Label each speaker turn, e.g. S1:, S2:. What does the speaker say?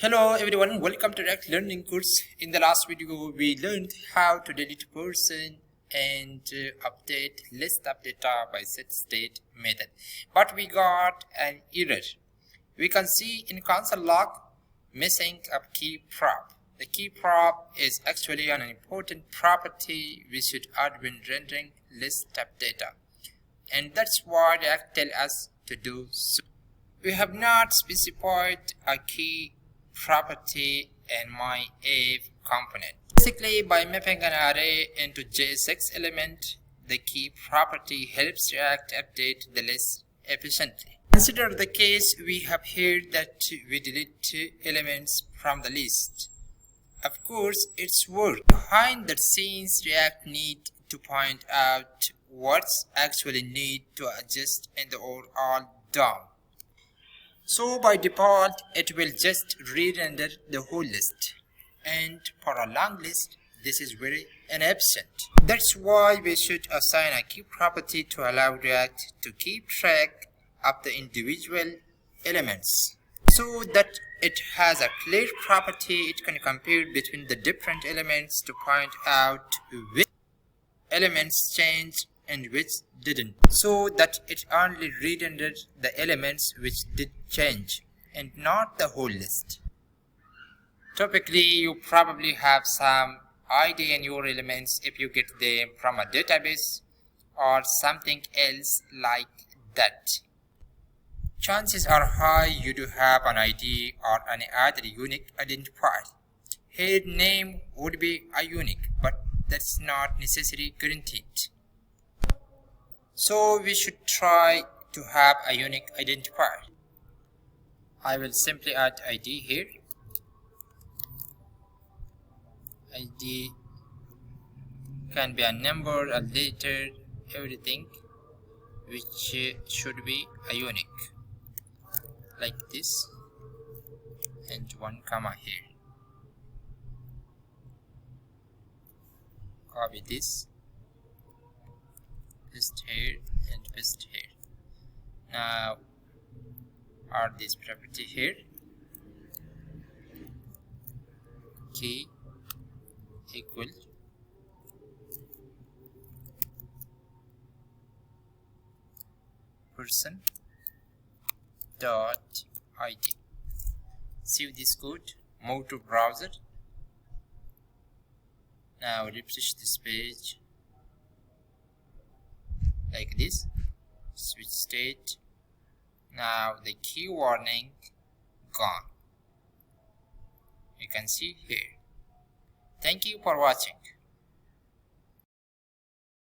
S1: Hello everyone, welcome to React Learning course. In the last video, we learned how to delete person and update list of data by setState method. But we got an error. We can see in console log missing a key prop. The key prop is actually an important property we should add when rendering list of data. And that's why React tells us to do so. We have not specified a key property in my if component. Basically, by mapping an array into JSX element, the key property helps React update the list efficiently. Consider the case we have here that we delete two elements from the list. Of course, it's work. Behind the scenes, React need to point out what's actually need to adjust in the overall DOM. So by default, it will just re-render the whole list. And for a long list, this is very inefficient. That's why we should assign a key property to allow React to keep track of the individual elements. So that it has a clear property, it can compare between the different elements to point out which elements changed and which didn't, so that it only re-rendered the elements which did change and not the whole list. Typically, you probably have some ID in your elements if you get them from a database or something else like that. Chances are high you do have an ID or any other unique identifier. Here name would be a unique, but that's not necessarily guaranteed. So we should try to have a unique identifier. I will simply add ID here. ID can be a number, a letter, everything which should be a unique, like this, and one comma here. Copy this, paste here and paste here. Now add this property here, key equal person dot ID. Save this code, move to browser. Now refresh this page like this, switch state. Now the key warning gone. You can see here. Thank you for watching.